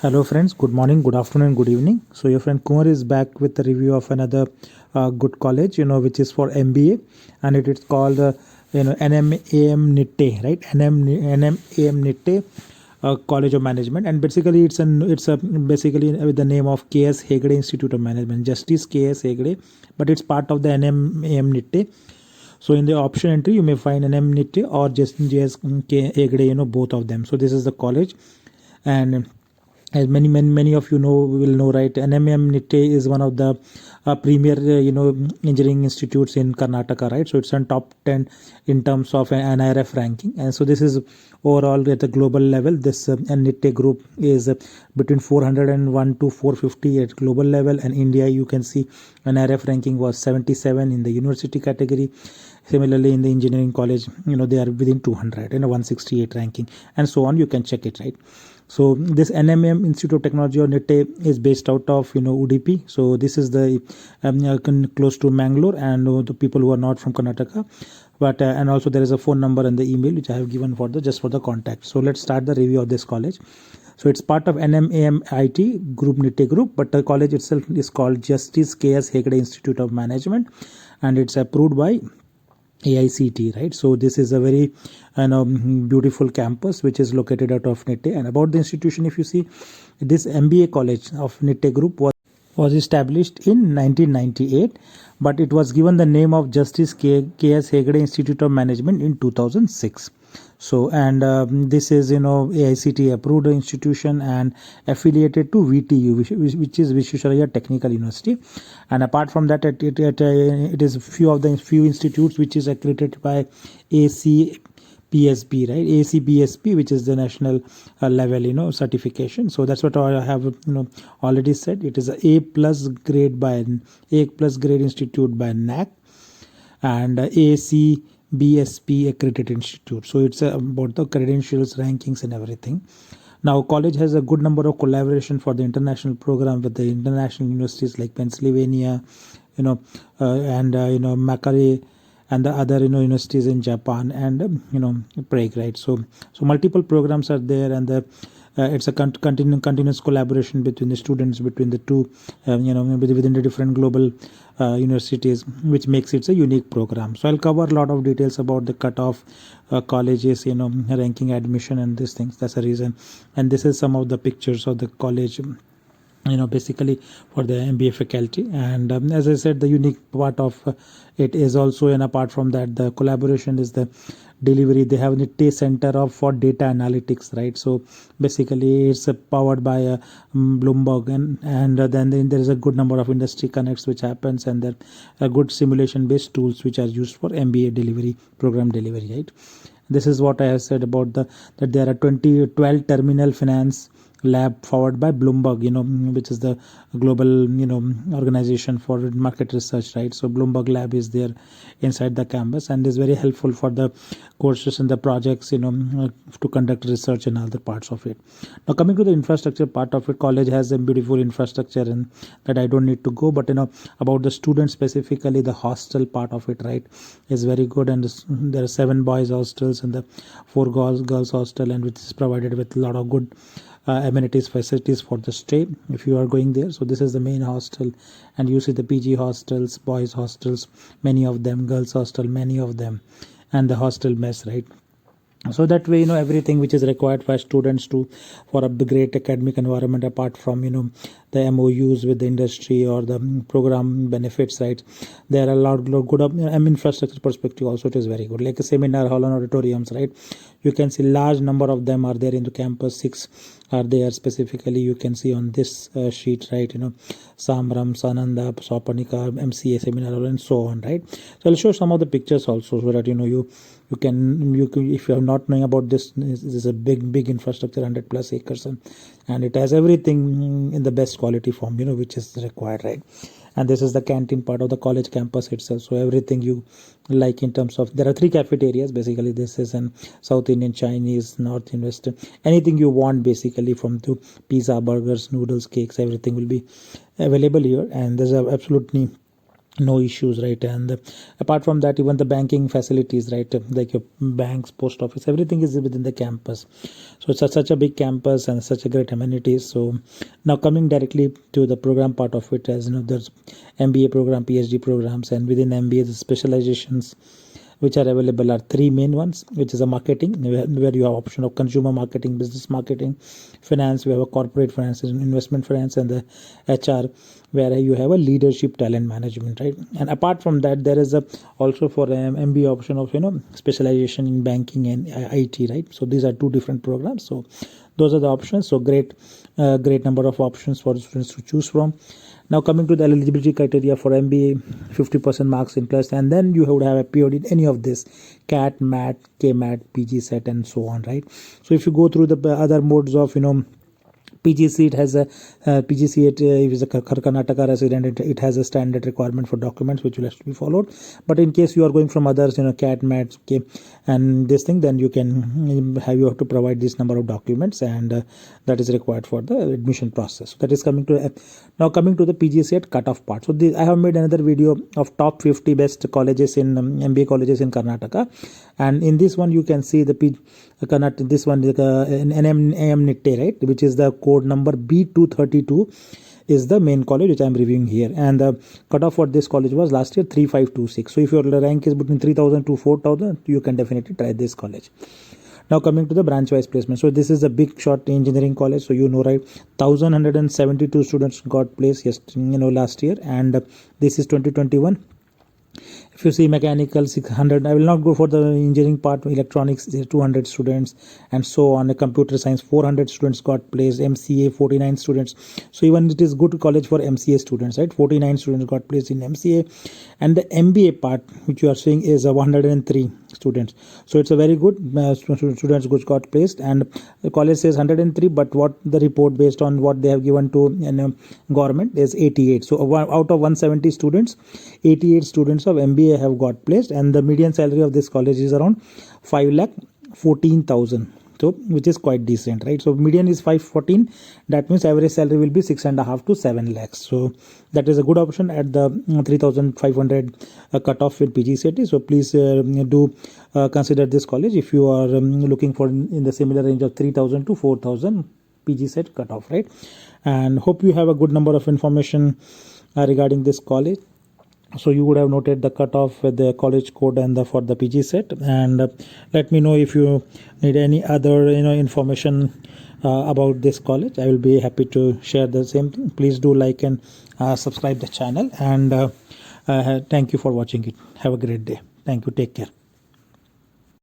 Hello friends, good morning, good afternoon, good evening. So your friend Kumar is back with a review of another good college, which is for MBA, and it is called NMAM NITTE, right? NMAM NITTE College of Management, and basically it's a basically with the name of KS Hegde Institute of Management, Justice KS Hegde, but it's part of the NMAM NITTE. So in the option entry, you may find NM NITTE or just JSK Hegde, both of them. So this is the college, and as many of you will know, right, NMM NITTE is one of the premier engineering institutes in Karnataka, right? So it's on top 10 in terms of an NIRF ranking, and so this is overall at the global level. This NITTE group is between 401 to 450 at global level, and India, you can see NIRF ranking was 77 in the university category. Similarly, in the engineering college, they are within 200 in a 168 ranking, and so on. You can check it, right? So this NMM Institute of Technology or NITTE is based out of Udupi. So this is the close to Mangalore, and the people who are not from Karnataka, but and also there is a phone number and the email which I have given for the just for the contact. So let's start the review of this college. So it's part of NMAM IT group, NITTE group, but the college itself is called Justice KS Hegde Institute of Management, and it's approved by AICT, right? So this is a very beautiful campus which is located out of NITTE. And about the institution, if you see, this MBA college of NITTE group was established in 1998, but it was given the name of Justice KS Hegde Institute of Management in 2006. So, and this is AICT approved institution and affiliated to VTU, which is Visvesvaraya Technical University. And apart from that, it is few institutes which is accredited by ACPSB, right? ACPSB, which is the national level certification. So that's what I have already said. It is A plus grade institute by NAC, and ACBSP accredited institute. So it's about the credentials, rankings, and everything. Now, college has a good number of collaboration for the international program with the international universities like Pennsylvania, and Macaulay, and the other universities in Japan and Prague, right? So multiple programs are there, and it's a continuous collaboration between the students, between the two within the different global universities, which makes it a unique program. So I'll cover a lot of details about the cutoff colleges, ranking, admission, and these things. That's the reason. And this is some of the pictures of the college, basically for the MBA faculty. And as I said, the unique part of it is also, and apart from that, the collaboration is the delivery. They have NITTE Center for Data Analytics, right? So basically it's powered by Bloomberg, and then there is a good number of industry connects which happens, and there are good simulation based tools which are used for MBA delivery, program delivery, right? This is what I have said about that there are 12 terminal finance lab powered by Bloomberg, which is the global organization for market research, right? So Bloomberg lab is there inside the campus, and is very helpful for the courses and the projects, to conduct research and other parts of it. Now, coming to the infrastructure part of it, college has a beautiful infrastructure, and that I don't need to go, but about the students specifically, the hostel part of it, right, is very good. And there are 7 boys hostels and the 4 girls hostel, and which is provided with a lot of good amenities, facilities for the stay if you are going there. So this is the main hostel, and you see the PG hostels, boys hostels, many of them, girls hostel, many of them, and the hostel mess, right? So that way, everything which is required for students to for a great academic environment, apart from the MOUs with the industry or the program benefits, right? There are a lot good infrastructure perspective also. It is very good, like a seminar hall and auditoriums, right? You can see large number of them are there in the campus. 6 are there specifically, you can see on this sheet, right? Samram, Sananda, Sopanika, MCA seminar hall, and so on, right? So I'll show some of the pictures also, so that you can if you are not knowing about this is a big infrastructure, 100 plus acres, and it has everything in the best quality form, which is required, right? And this is the canteen part of the college campus itself. So everything you like in terms of, there are 3 cafeterias basically. This is an South Indian, Chinese, North Indian, Western, anything you want basically, from to pizza, burgers, noodles, cakes, everything will be available here. And there's absolutely no issues, right? And apart from that, even the banking facilities, right, like your banks, post office, everything is within the campus. So it's such a big campus and such a great amenities. So now coming directly to the program part of it, as you know, there's MBA program, PhD programs, and within MBA the specializations which are available are three main ones, which is a marketing, where you have option of consumer marketing, business marketing. Finance, we have a corporate finance and investment finance, and the HR, where you have a leadership talent management, right? And apart from that, there is a also for MBA option of specialization in banking and IT, right? So these are two different programs. So those are the options. So great number of options for students to choose from. Now coming to the eligibility criteria for MBA, 50% marks in plus, and then you would have appeared in any of this CAT, MAT, KMAT, PG set, and so on, right? So if you go through the other modes of PGC, it has a PGC. It is a Karnataka resident. It has a standard requirement for documents which will have to be followed. But in case you are going from others, CAT, MAT, okay, and this thing, then you have to provide this number of documents, and that is required for the admission process. So that is coming to now coming to the PGC cutoff part. So I have made another video of top 50 best colleges in MBA colleges in Karnataka, and in this one you can see the this one is NM Nitte, right, which is the code number B232 is the main college which I am reviewing here, and the cutoff for this college was last year 3526. So if your rank is between 3000 to 4000, you can definitely try this college. Now coming to the branch wise placement. So this is a big shot engineering college. So right, 1172 students got placed last year, and this is 2021. If you see mechanical 600, I will not go for the engineering part. Electronics 200 students, and so on. A computer science 400 students got placed. MCA 49 students. So even it is good college for MCA students, right? 49 students got placed in MCA, and the MBA part which you are seeing is 103 students. So it's a very good students which got placed, and the college says 103, but what the report based on what they have given to government is 88. So out of 170 students, 88 students of MBA have got placed, and the median salary of this college is around 5,14,000. So which is quite decent, right? So median is 514. That means average salary will be 6.5 to 7 lakhs. So that is a good option at the 3,500 cutoff with PGCET. So please do consider this college if you are looking for in the similar range of 3,000 to 4,000 PGCET cutoff, right? And hope you have a good number of information regarding this college. So you would have noted the cutoff with the college code and for the PGCET, and let me know if you need any other information about this college. I will be happy to share the same thing. Please do like and subscribe the channel, and thank you for watching it. Have a great day. Thank you. Take care.